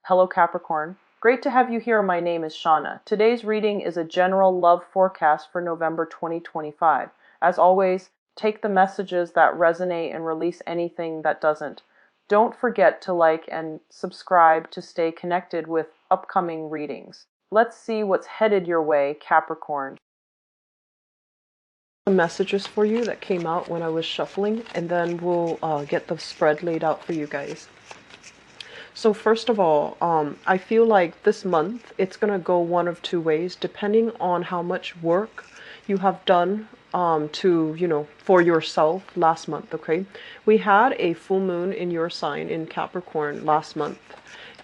Hello Capricorn. Great to have you here. My name is Shauna. Today's reading is a general love forecast for November 2025. As always, take the messages that resonate and release anything that doesn't. Don't forget to like and subscribe to stay connected with upcoming readings. Let's see what's headed your way, Capricorn. Messages for you that came out when I was shuffling, and then we'll get the spread laid out for you guys. So first of all, I feel like this month it's going to go one of two ways, depending on how much work you have done for yourself last month, okay? We had a full moon in your sign in Capricorn last month.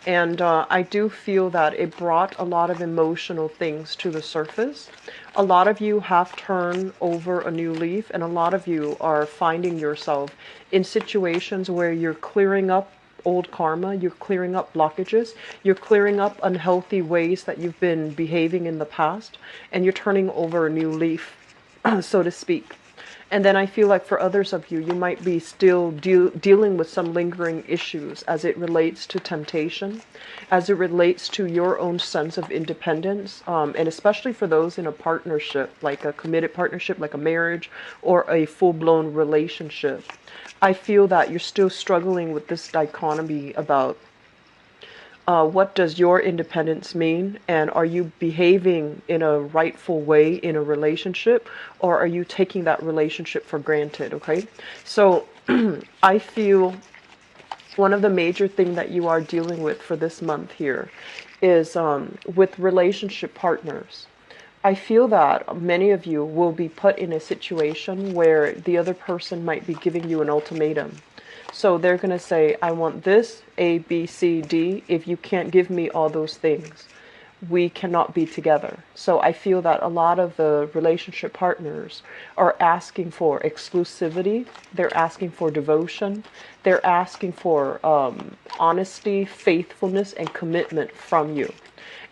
And I do feel that it brought a lot of emotional things to the surface. A lot of you have turned over a new leaf, and a lot of you are finding yourself in situations where you're clearing up old karma, you're clearing up blockages, you're clearing up unhealthy ways that you've been behaving in the past, and you're turning over a new leaf, so to speak. And then I feel like for others of you, you might be still dealing with some lingering issues as it relates to temptation, as it relates to your own sense of independence, and especially for those in a partnership, like a committed partnership, like a marriage or a full-blown relationship. I feel that you're still struggling with this dichotomy about what does your independence mean, and are you behaving in a rightful way in a relationship, or are you taking that relationship for granted? Okay, so I feel one of the major things that you are dealing with for this month here is with relationship partners. I feel that many of you will be put in a situation where the other person might be giving you an ultimatum. So they're going to say, I want this, A, B, C, D. If you can't give me all those things, we cannot be together. So I feel that a lot of the relationship partners are asking for exclusivity. They're asking for devotion. They're asking for honesty, faithfulness, and commitment from you.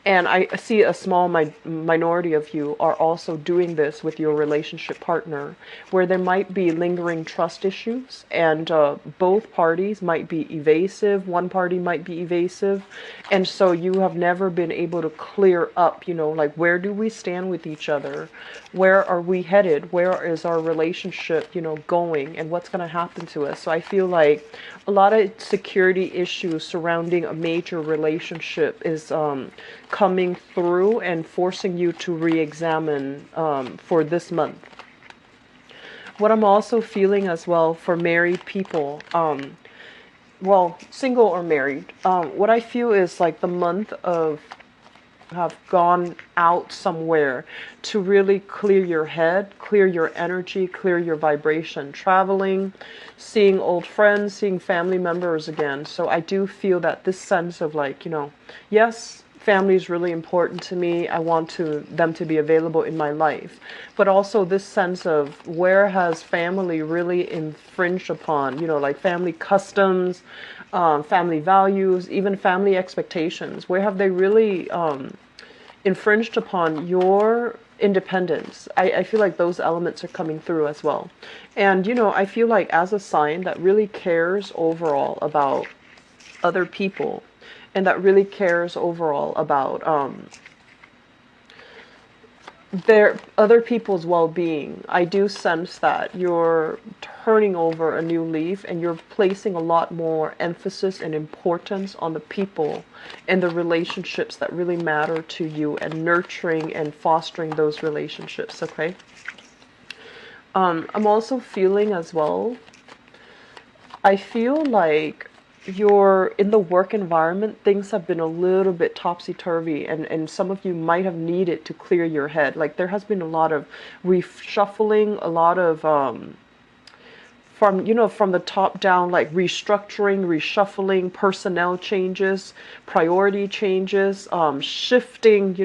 And I see a small minority of you are also doing this with your relationship partner, where there might be lingering trust issues, and both parties might be evasive. One party might be evasive. And so you have never been able to clear up, like, where do we stand with each other? Where are we headed? Where is our relationship, going? And what's going to happen to us? So I feel like a lot of security issues surrounding a major relationship is coming through and forcing you to re-examine for this month. What I'm also feeling as well for married people, single or married, what I feel is like the month of have gone out somewhere to really clear your head, clear your energy, clear your vibration, traveling, seeing old friends, seeing family members again. So I do feel that this sense of like, yes, family is really important to me. I want them to be available in my life. But also this sense of where has family really infringed upon, like family customs, family values, even family expectations. Where have they really infringed upon your independence? I feel like those elements are coming through as well. And, I feel like as a sign that really cares overall about other people, and that really cares overall about their other people's well-being, I do sense that you're turning over a new leaf, and you're placing a lot more emphasis and importance on the people and the relationships that really matter to you, and nurturing and fostering those relationships. Okay. I'm also feeling as well, I feel like you're in the work environment, things have been a little bit topsy-turvy, and some of you might have needed to clear your head. Like there has been a lot of reshuffling, a lot of from the top down, like restructuring, reshuffling, personnel changes, priority changes, shifting,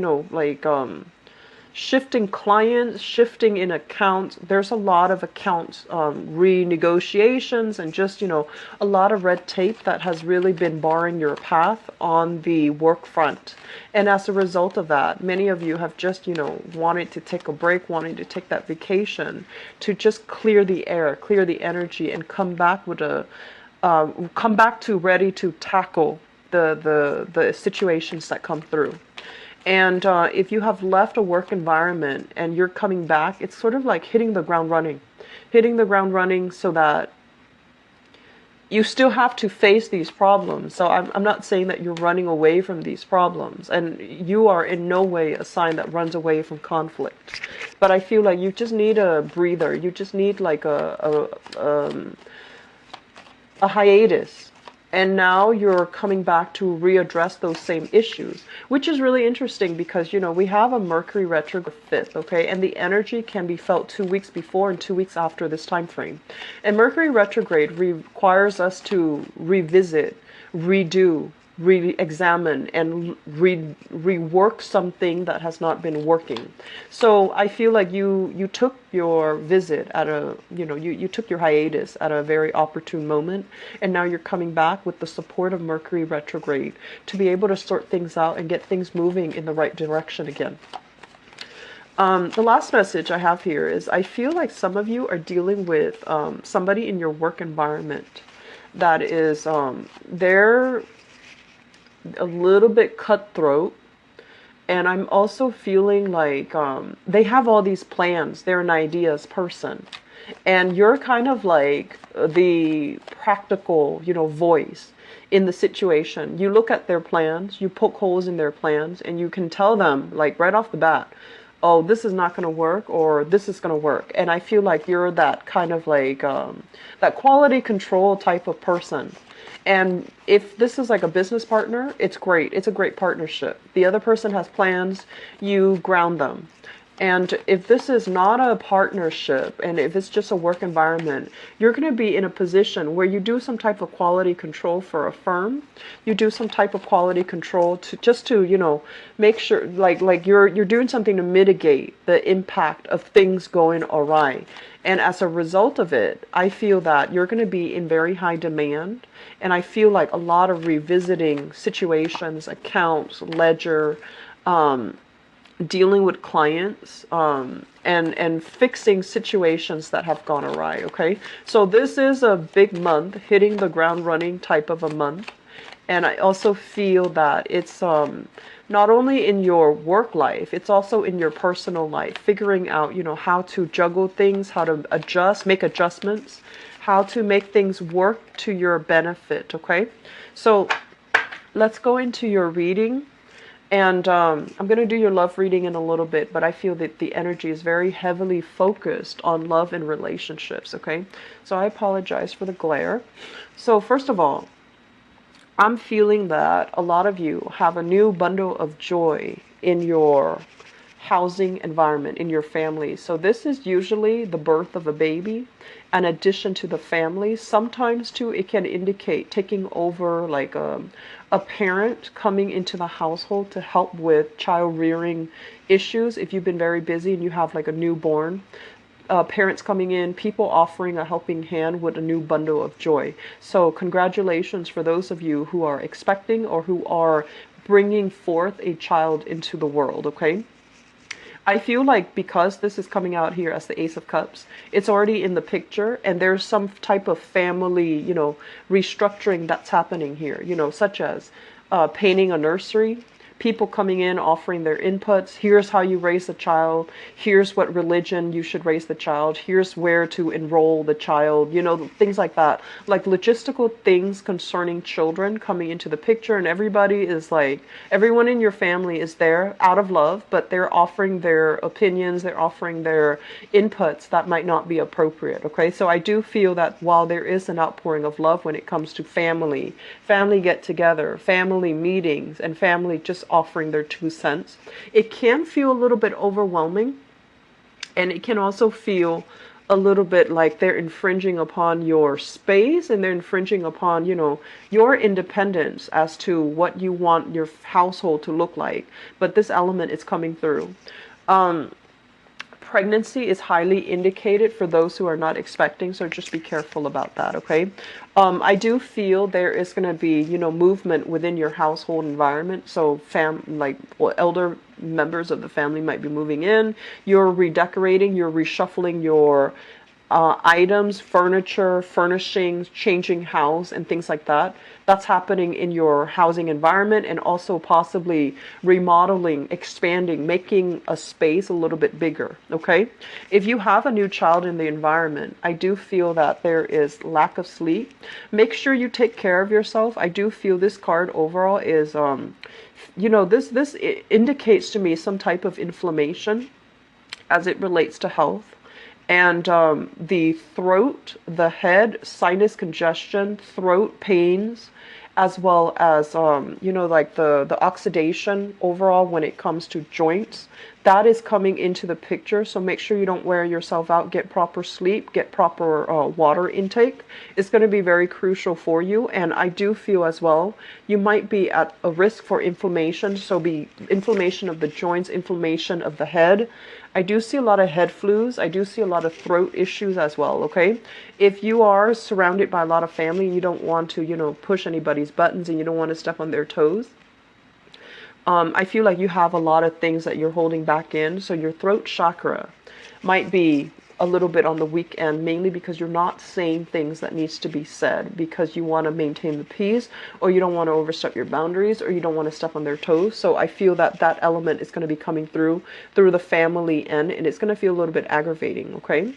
shifting clients, shifting in accounts. There's a lot of accounts renegotiations, and just, a lot of red tape that has really been barring your path on the work front. And as a result of that, many of you have just, wanted to take a break, wanting to take that vacation to just clear the air, clear the energy, and come back to ready to tackle the situations that come through. And if you have left a work environment and you're coming back, it's sort of like hitting the ground running. Hitting the ground running so that you still have to face these problems. So I'm not saying that you're running away from these problems. And you are in no way a sign that runs away from conflict. But I feel like you just need a breather. You just need like a hiatus. And now you're coming back to readdress those same issues, which is really interesting because, you know, we have a Mercury retrograde 5th, okay? And the energy can be felt 2 weeks before and 2 weeks after this time frame. And Mercury retrograde requires us to revisit, redo, re-examine, and rework something that has not been working. So I feel like you took your visit at a, you know, you took your hiatus at a very opportune moment, and now you're coming back with the support of Mercury retrograde to be able to sort things out and get things moving in the right direction again. The last message I have here is I feel like some of you are dealing with somebody in your work environment that is they're a little bit cutthroat, and I'm also feeling like they have all these plans. They're an ideas person, and you're kind of like the practical, you know, voice in the situation. You look at their plans, you poke holes in their plans, and you can tell them like right off the bat, oh, this is not going to work, or this is going to work. And I feel like you're that kind of like that quality control type of person. And if this is like a business partner, it's great. It's a great partnership. The other person has plans, you ground them. And if this is not a partnership, and if it's just a work environment, you're going to be in a position where you do some type of quality control for a firm. You do some type of quality control to just to, you know, make sure like you're doing something to mitigate the impact of things going awry. And as a result of it, I feel that you're going to be in very high demand. And I feel like a lot of revisiting situations, accounts, ledger, dealing with clients, and fixing situations that have gone awry, okay? So this is a big month, hitting the ground running type of a month. And I also feel that it's not only in your work life, it's also in your personal life, figuring out, you know, how to juggle things, how to adjust, make adjustments, how to make things work to your benefit, okay? So let's go into your reading. And I'm going to do your love reading in a little bit, but I feel that the energy is very heavily focused on love and relationships, okay? So I apologize for the glare. So first of all, I'm feeling that a lot of you have a new bundle of joy in your housing environment, in your family. So this is usually the birth of a baby, an addition to the family. Sometimes too, it can indicate taking over like a parent coming into the household to help with child rearing issues. If you've been very busy and you have like a newborn, parents coming in, people offering a helping hand with a new bundle of joy. So congratulations for those of you who are expecting or who are bringing forth a child into the world, okay? I feel like because this is coming out here as the Ace of Cups, it's already in the picture, and there's some type of family, you know, restructuring that's happening here, you know, such as painting a nursery, people coming in offering their inputs. Here's how you raise a child. Here's what religion you should raise the child. Here's where to enroll the child, you know, things like that. Like logistical things concerning children coming into the picture, and everybody is like, everyone in your family is there out of love, but they're offering their opinions, they're offering their inputs that might not be appropriate, okay? So I do feel that while there is an outpouring of love when it comes to family get-together, family meetings, and family just offering their 2 cents, it can feel a little bit overwhelming, and it can also feel a little bit like they're infringing upon your space, and they're infringing upon, you know, your independence as to what you want your household to look like. But this element is coming through. Pregnancy is highly indicated for those who are not expecting, so just be careful about that, okay? I do feel there is going to be, you know, movement within your household environment. So elder members of the family might be moving in. You're redecorating, you're reshuffling your items, furniture, furnishings, changing house, and things like that. That's happening in your housing environment, and also possibly remodeling, expanding, making a space a little bit bigger. Okay. If you have a new child in the environment, I do feel that there is lack of sleep. Make sure you take care of yourself. I do feel this card overall is, this indicates to me some type of inflammation as it relates to health. And the throat, the head, sinus congestion, throat pains, as well as, like the oxidation overall when it comes to joints, that is coming into the picture. So make sure you don't wear yourself out. Get proper sleep, get proper water intake. It's going to be very crucial for you. And I do feel as well, you might be at a risk for inflammation. So be inflammation of the joints, inflammation of the head. I do see a lot of head flus. I do see a lot of throat issues as well, okay? If you are surrounded by a lot of family, you don't want to, push anybody's buttons and you don't want to step on their toes. I feel like you have a lot of things that you're holding back in. So your throat chakra might be a little bit on the weak end, mainly because you're not saying things that needs to be said because you want to maintain the peace, or you don't want to overstep your boundaries, or you don't want to step on their toes. So I feel that that element is going to be coming through the family end, and it's going to feel a little bit aggravating, okay?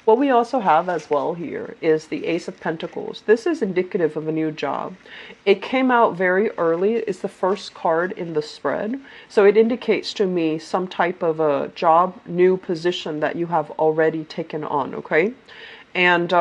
What we also have as well here is the Ace of Pentacles. This is indicative of a new job. It came out very early. It's the first card in the spread. So it indicates to me some type of a job, new position that you have already taken on, okay? And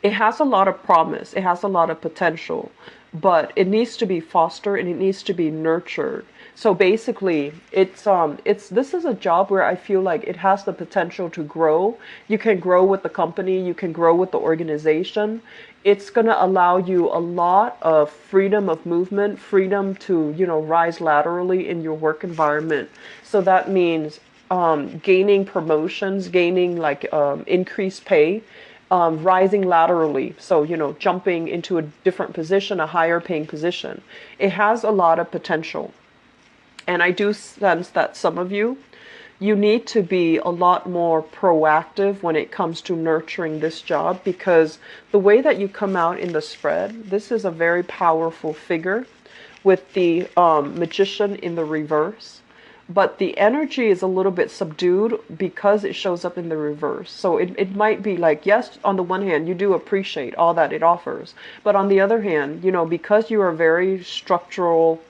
it has a lot of promise. It has a lot of potential, but it needs to be fostered and it needs to be nurtured. So basically, this is a job where I feel like it has the potential to grow. You can grow with the company, you can grow with the organization. It's going to allow you a lot of freedom of movement, freedom to, rise laterally in your work environment. So that means gaining promotions, gaining increased pay. Rising laterally, so jumping into a different position, a higher paying position. It has a lot of potential. And I do sense that some of you need to be a lot more proactive when it comes to nurturing this job, because the way that you come out in the spread, this is a very powerful figure with the Magician in the reverse. But the energy is a little bit subdued because it shows up in the reverse. So it might be like, yes, on the one hand, you do appreciate all that it offers. But on the other hand, because you are very structural,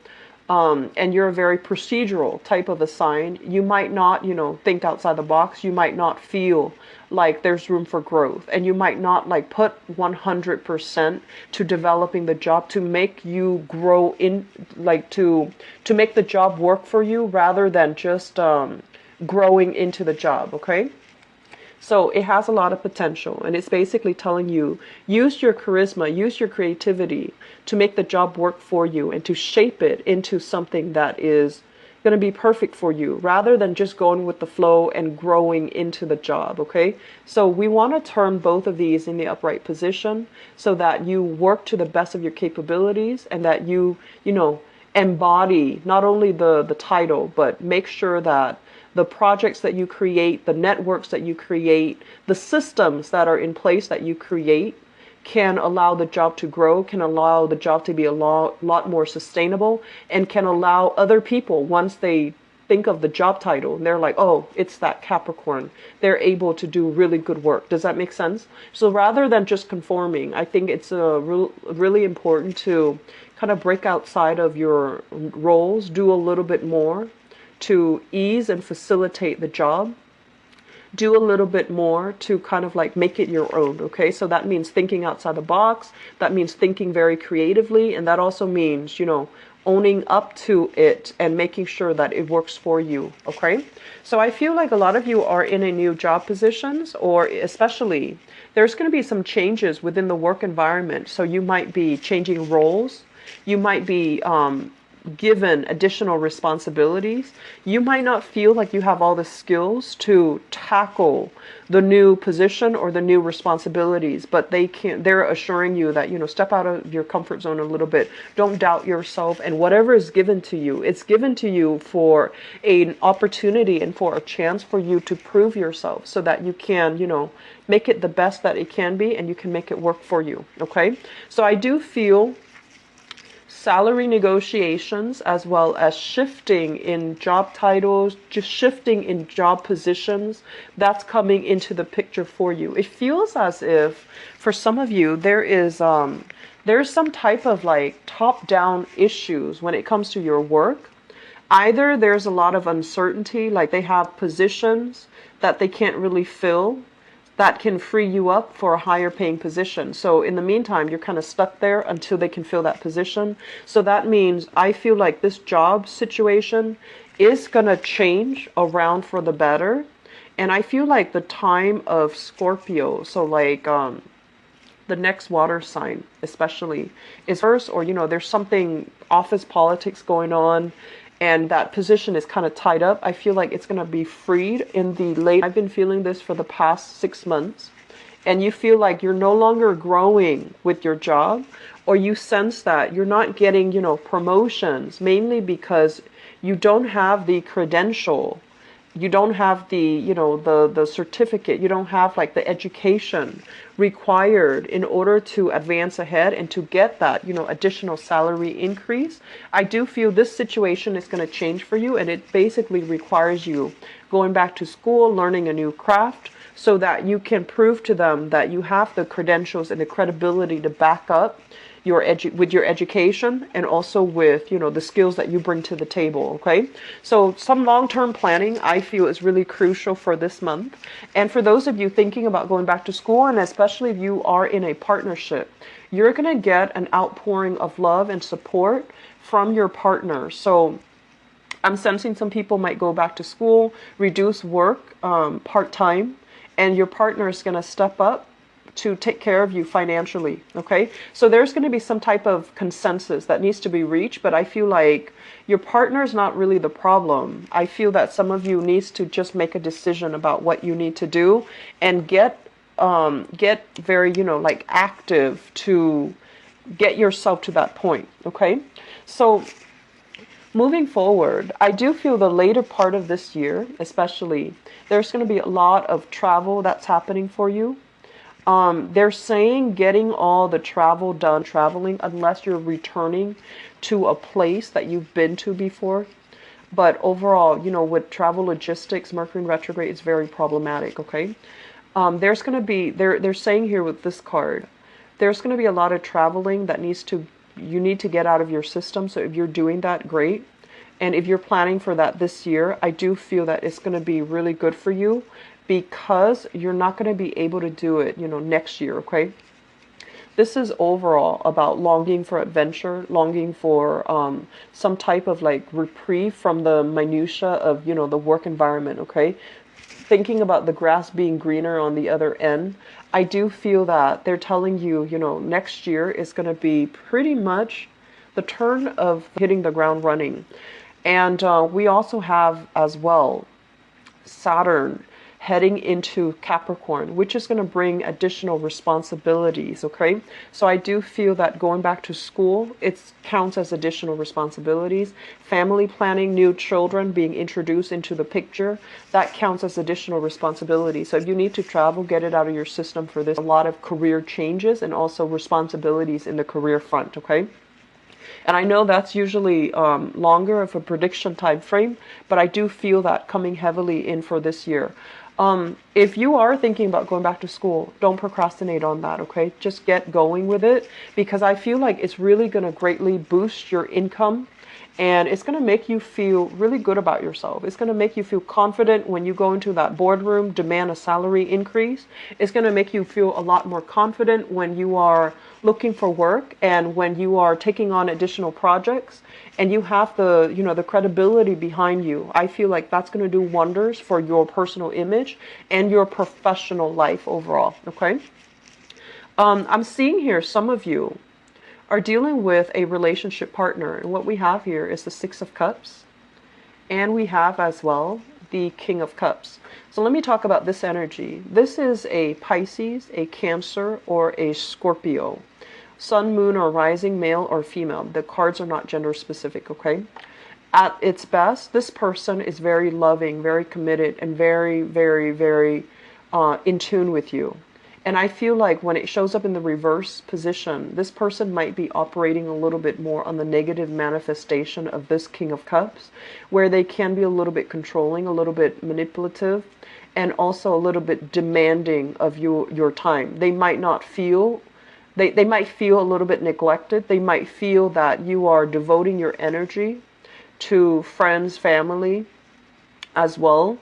and you're a very procedural type of a sign, you might not, think outside the box. You might not feel like there's room for growth, and you might not put 100% to developing the job to make you grow in, to make the job work for you rather than just growing into the job, okay? So it has a lot of potential, and it's basically telling you, use your charisma, use your creativity to make the job work for you and to shape it into something that is going to be perfect for you rather than just going with the flow and growing into the job, okay? So we want to turn both of these in the upright position so that you work to the best of your capabilities and that you embody not only the title, but make sure that the projects that you create, the networks that you create, the systems that are in place that you create can allow the job to grow, can allow the job to be a lot more sustainable, and can allow other people, once they think of the job title, and they're like, oh, it's that Capricorn, they're able to do really good work. Does that make sense? So rather than just conforming, I think it's really important to kind of break outside of your roles, do a little bit more to ease and facilitate the job, do a little bit more to kind of make it your own, okay? So that means thinking outside the box, that means thinking very creatively, and that also means, owning up to it and making sure that it works for you, okay? So I feel like a lot of you are in a new job positions, or especially there's going to be some changes within the work environment. So you might be changing roles, you might be given additional responsibilities, you might not feel like you have all the skills to tackle the new position or the new responsibilities, but they're assuring you that, step out of your comfort zone a little bit. Don't doubt yourself, and whatever is given to you, it's given to you for an opportunity and for a chance for you to prove yourself so that you can, make it the best that it can be, and you can make it work for you. Okay. So I do feel salary negotiations, as well as shifting in job titles, just shifting in job positions, that's coming into the picture for you. It feels as if for some of you there's some type of like top-down issues when it comes to your work. Either there's a lot of uncertainty, like they have positions that they can't really fill, that can free you up for a higher paying position. So in the meantime, you're kind of stuck there until they can fill that position. So that means I feel like this job situation is going to change around for the better. And I feel like the time of Scorpio, so like the next water sign especially, is first, or there's something office politics going on, and that position is kind of tied up. I feel like it's going to be freed in the late. I've been feeling this for the past 6 months, and you feel like you're no longer growing with your job, or you sense that you're not getting, promotions, mainly because you don't have the credential. You don't have the, the certificate. You don't have like the education required in order to advance ahead and to get that, additional salary increase. I do feel this situation is going to change for you, and it basically requires you going back to school, learning a new craft, so that you can prove to them that you have the credentials and the credibility to back up with your education, and also with the skills that you bring to the table. Okay, so some long-term planning I feel is really crucial for this month. And for those of you thinking about going back to school, and especially if you are in a partnership, you're going to get an outpouring of love and support from your partner. So I'm sensing some people might go back to school, reduce work part-time, and your partner is going to step up to take care of you financially. Okay, so there's going to be some type of consensus that needs to be reached, but I feel like your partner is not really the problem. I feel that some of you needs to just make a decision about what you need to do, and get very like active to get yourself to that point. Okay, so moving forward, I do feel the later part of this year especially, there's going to be a lot of travel that's happening for you. They're saying getting all the travel done, traveling, unless you're returning to a place that you've been to before. But overall, with travel logistics, Mercury in retrograde is very problematic. Okay, there's going to be, they're saying here with this card, there's going to be a lot of traveling that you need to get out of your system. So if you're doing that, great. And if you're planning for that this year, I do feel that it's going to be really good for you, because you're not going to be able to do it, next year. Okay, this is overall about longing for adventure, longing for some type of like reprieve from the minutia of the work environment. Okay, thinking about the grass being greener on the other end. I do feel that they're telling you, next year is going to be pretty much the turn of hitting the ground running. And we also have as well Saturn heading into Capricorn, which is going to bring additional responsibilities. Okay, so I do feel that going back to school, it counts as additional responsibilities. Family planning, new children being introduced into the picture, that counts as additional responsibilities. So if you need to travel, get it out of your system for this. A lot of career changes and also responsibilities in the career front. Okay, and I know that's usually longer of a prediction time frame, but I do feel that coming heavily in for this year. If you are thinking about going back to school, don't procrastinate on that. Okay, just get going with it, because I feel like it's really going to greatly boost your income, and it's going to make you feel really good about yourself. It's going to make you feel confident when you go into that boardroom, demand a salary increase. It's going to make you feel a lot more confident when you are looking for work, and when you are taking on additional projects, and you have the, the credibility behind you. I feel like that's going to do wonders for your personal image and your professional life overall. Okay, I'm seeing here some of you are dealing with a relationship partner. And what we have here is the Six of Cups. And we have as well the King of Cups. So let me talk about this energy. This is a Pisces, a Cancer, or a Scorpio. Sun, moon, or rising, male or female. The cards are not gender specific, okay? At its best, this person is very loving, very committed, and very, very, very in tune with you. And I feel like when it shows up in the reverse position, this person might be operating a little bit more on the negative manifestation of this King of Cups, where they can be a little bit controlling, a little bit manipulative, and also a little bit demanding of your time. They might not feel, they might feel a little bit neglected. They might feel that you are devoting your energy to friends, family as well.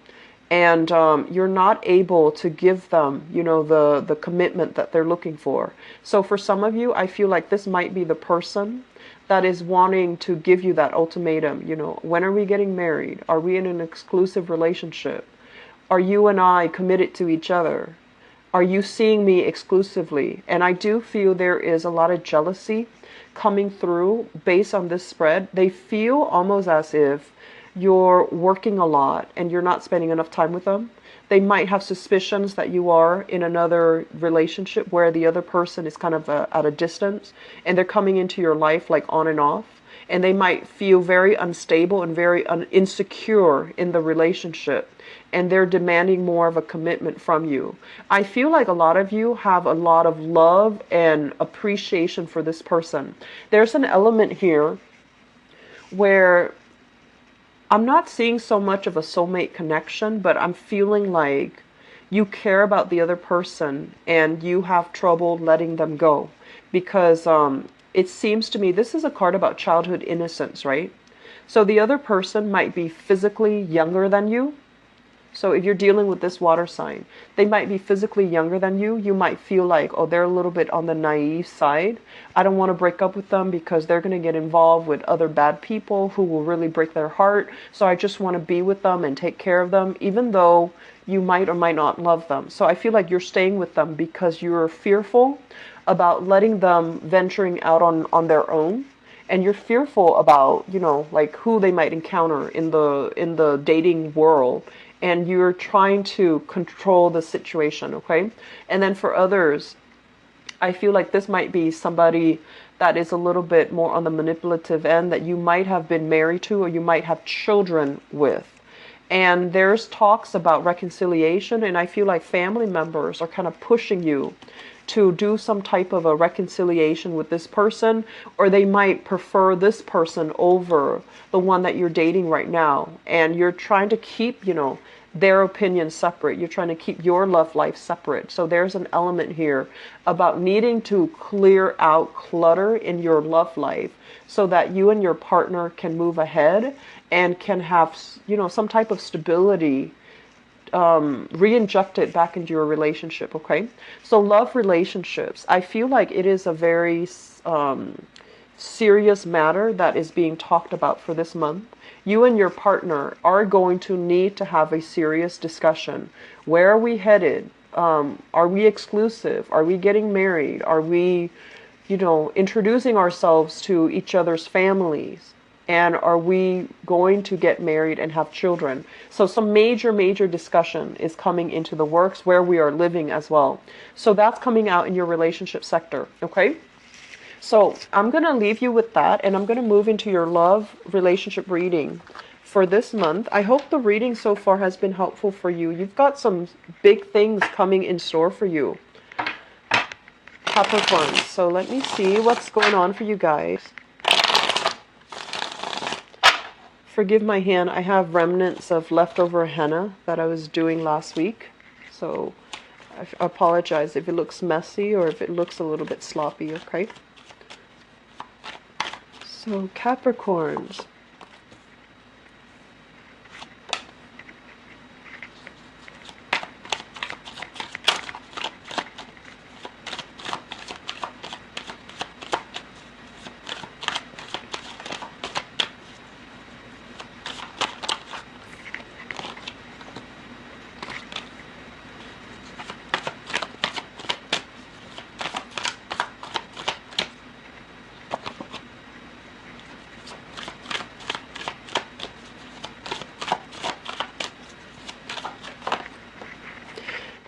And you're not able to give them, the commitment that they're looking for. So for some of you, I feel like this might be the person that is wanting to give you that ultimatum. When are we getting married? Are we in an exclusive relationship? Are you and I committed to each other? Are you seeing me exclusively? And I do feel there is a lot of jealousy coming through based on this spread. They feel almost as if you're working a lot and you're not spending enough time with them. They might have suspicions that you are in another relationship where the other person is kind of at a distance and they're coming into your life like on and off. And they might feel very unstable and very insecure in the relationship. And they're demanding more of a commitment from you. I feel like a lot of you have a lot of love and appreciation for this person. There's an element here where I'm not seeing so much of a soulmate connection, but I'm feeling like you care about the other person and you have trouble letting them go. Because it seems to me, this is a card about childhood innocence, right? So the other person might be physically younger than you. So if you're dealing with this water sign, they might be physically younger than you. You might feel like, oh, they're a little bit on the naive side. I don't want to break up with them because they're going to get involved with other bad people who will really break their heart. So I just want to be with them and take care of them, even though you might or might not love them. So I feel like you're staying with them because you're fearful about letting them venturing out on their own. And you're fearful about, like who they might encounter in the dating world. And you're trying to control the situation, okay? And then for others, I feel like this might be somebody that is a little bit more on the manipulative end that you might have been married to or you might have children with. And there's talks about reconciliation, and I feel like family members are kind of pushing you to do some type of a reconciliation with this person, or they might prefer this person over the one that you're dating right now. And you're trying to keep, their opinion separate. You're trying to keep your love life separate. So there's an element here about needing to clear out clutter in your love life so that you and your partner can move ahead and can have, some type of stability re-injected back into your relationship, okay? So love relationships, I feel like it is a very serious matter that is being talked about for this month. You and your partner are going to need to have a serious discussion. Where are we headed? Are we exclusive? Are we getting married? Are we, introducing ourselves to each other's families? And are we going to get married and have children? So some major discussion is coming into the works where we are living as well. So that's coming out in your relationship sector, okay? So I'm going to leave you with that, and I'm going to move into your love relationship reading for this month. I hope the reading so far has been helpful for you. You've got some big things coming in store for you, Capricorn. So let me see what's going on for you guys. Forgive my hand. I have remnants of leftover henna that I was doing last week. So I apologize if it looks messy or if it looks a little bit sloppy, okay? So Capricorns.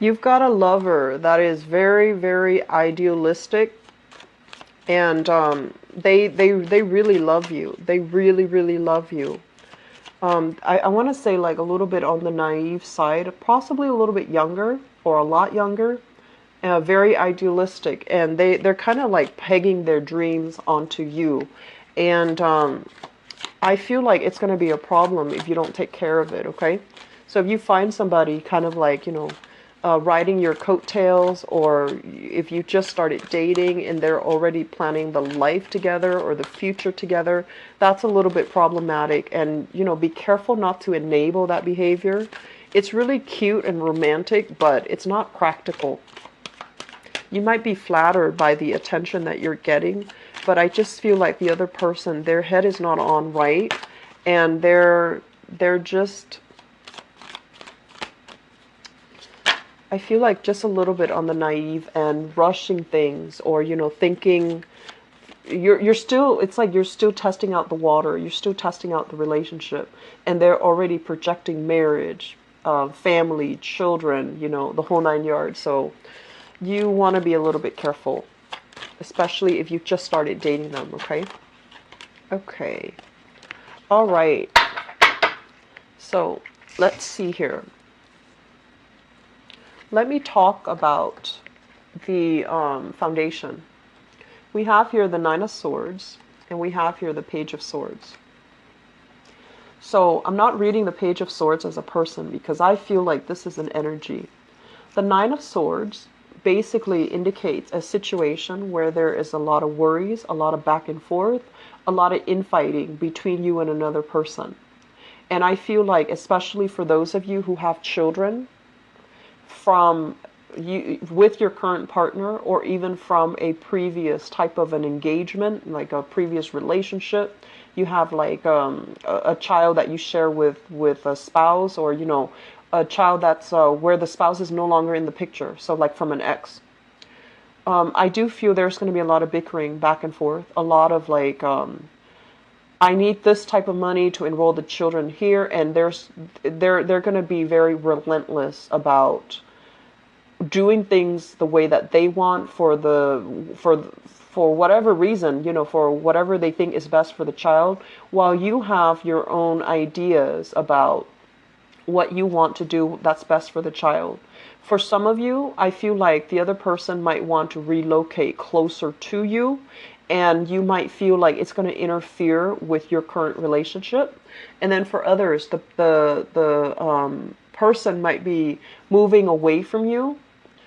You've got a lover that is very, very idealistic, and they really love you. They really, really love you. I want to say like a little bit on the naive side, possibly a little bit younger or a lot younger, very idealistic, and they're kind of like pegging their dreams onto you, and I feel like it's going to be a problem if you don't take care of it. Okay, so if you find somebody kind of like, riding your coattails, or if you just started dating and they're already planning the life together or the future together, that's a little bit problematic. And, be careful not to enable that behavior. It's really cute and romantic, but it's not practical. You might be flattered by the attention that you're getting, but I just feel like the other person, their head is not on right, and they're just, I feel like just a little bit on the naive and rushing things, or thinking you're still, it's like you're still testing out the water, you're still testing out the relationship, and they're already projecting marriage, family, children, the whole 9 yards. So you want to be a little bit careful, especially if you've just started dating them. Okay, all right, so let's see here. Let me talk about the foundation. We have here the Nine of Swords, and we have here the Page of Swords. So I'm not reading the Page of Swords as a person, because I feel like this is an energy. The Nine of Swords basically indicates a situation where there is a lot of worries, a lot of back and forth, a lot of infighting between you and another person. And I feel like, especially for those of you who have children, from you with your current partner, or even from a previous type of an engagement, like a previous relationship, you have like a child that you share with a spouse, or a child that's where the spouse is no longer in the picture, so like from an ex. I do feel there's going to be a lot of bickering back and forth, a lot of like, I need this type of money to enroll the children here, and they're going to be very relentless about doing things the way that they want, for whatever reason, for whatever they think is best for the child, while you have your own ideas about what you want to do that's best for the child. For some of you, I feel like the other person might want to relocate closer to you, and you might feel like it's going to interfere with your current relationship. And then for others, the person might be moving away from you.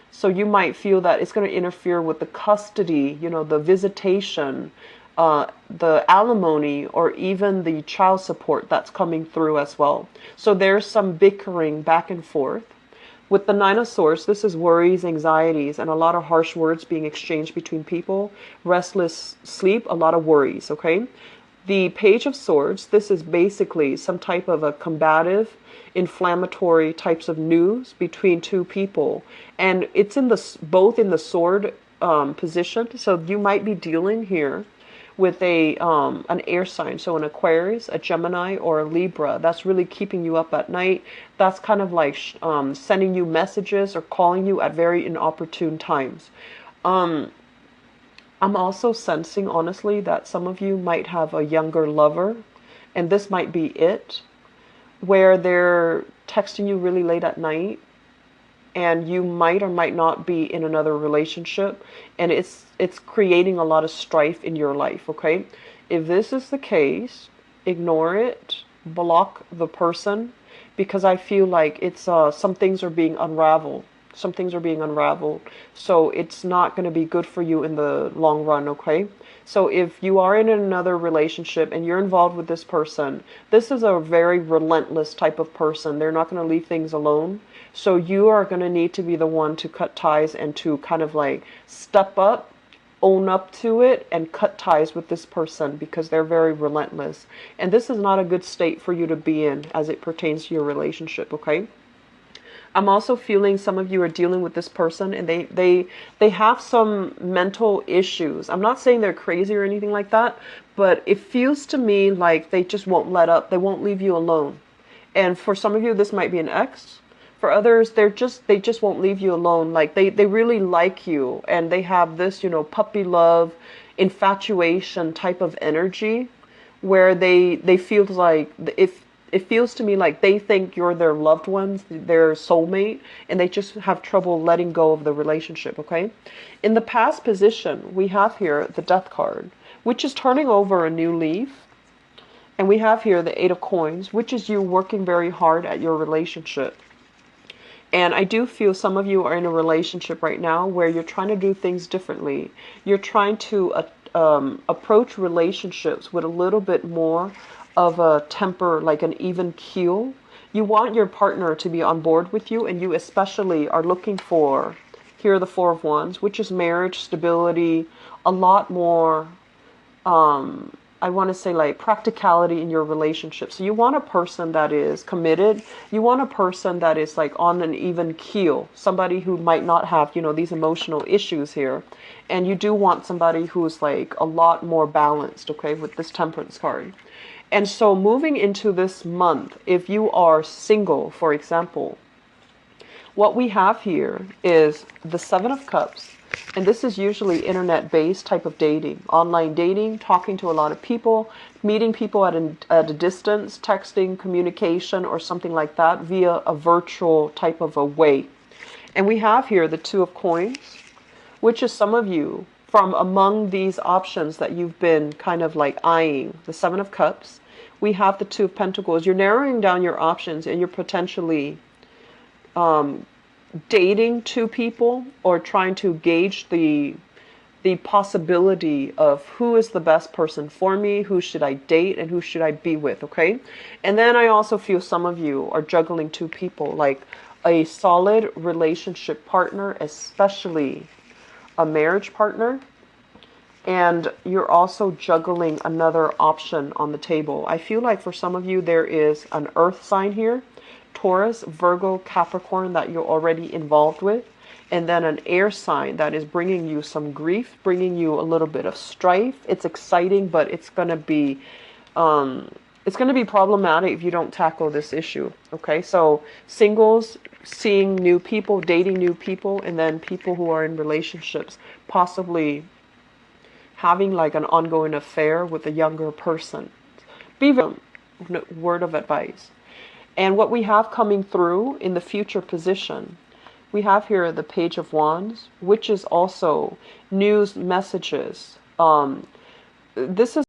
So you might feel that it's going to interfere with the custody, the visitation, the alimony, or even the child support that's coming through as well. So there's some bickering back and forth. With the Nine of Swords, this is worries, anxieties, and a lot of harsh words being exchanged between people. Restless sleep, a lot of worries, okay? The Page of Swords, this is basically some type of a combative, inflammatory types of news between two people. And it's in both in the sword position. So you might be dealing here with an air sign, so an Aquarius, a Gemini, or a Libra. That's really keeping you up at night. That's kind of like sending you messages or calling you at very inopportune times. I'm also sensing, honestly, that some of you might have a younger lover, and this might be it, where they're texting you really late at night, and you might or might not be in another relationship, and it's creating a lot of strife in your life, okay? If this is the case, ignore it, block the person, because I feel like it's some things are being unraveled. Some things are being unraveled, so it's not going to be good for you in the long run, okay? So if you are in another relationship and you're involved with this person, this is a very relentless type of person. They're not going to leave things alone. So you are going to need to be the one to cut ties and to kind of like step up, own up to it, and cut ties with this person, because they're very relentless. And this is not a good state for you to be in as it pertains to your relationship, okay? I'm also feeling some of you are dealing with this person, and they have some mental issues. I'm not saying they're crazy or anything like that, but it feels to me like they just won't let up. They won't leave you alone. And for some of you, this might be an ex. For others, they just won't leave you alone. Like they really like you, and they have this, you know, puppy love, infatuation type of energy, where they feel like, if it feels to me like they think you're their loved ones, their soulmate, and they just have trouble letting go of the relationship, okay? In the past position, we have here the Death card, which is turning over a new leaf. And we have here the Eight of Coins, which is you working very hard at your relationship. And I do feel some of you are in a relationship right now where you're trying to do things differently. You're trying to approach relationships with a little bit more of a temper, like an even keel. You want your partner to be on board with you, and you especially are looking for, here are the Four of Wands, which is marriage, stability, a lot more I want to say like practicality in your relationship. So you want a person that is committed. You want a person that is like on an even keel. Somebody who might not have, you know, these emotional issues here. And you do want somebody who's like a lot more balanced, okay, with this Temperance card. And so moving into this month, if you are single, for example, what we have here is the Seven of Cups. And this is usually internet-based type of dating, online dating, talking to a lot of people, meeting people at a distance, texting, communication, or something like that via a virtual type of a way. And we have here the Two of Coins, which is some of you from among these options that you've been kind of like eyeing. The Seven of Cups. We have the Two of Pentacles. You're narrowing down your options, and you're potentially dating two people, or trying to gauge the possibility of who is the best person for me, who should I date, and who should I be with, okay? And then I also feel some of you are juggling two people, like a solid relationship partner, especially a marriage partner, and you're also juggling another option on the table. I feel like for some of you there is an earth sign here, Taurus, Virgo, Capricorn, that you're already involved with, and then an air sign that is bringing you some grief, bringing you a little bit of strife. It's exciting, but it's going to be problematic if you don't tackle this issue. Okay, so singles, seeing new people, dating new people, and then people who are in relationships, possibly having like an ongoing affair with a younger person. Be very, word of advice. And what we have coming through in the future position, we have here the Page of Wands, which is also news messages. This is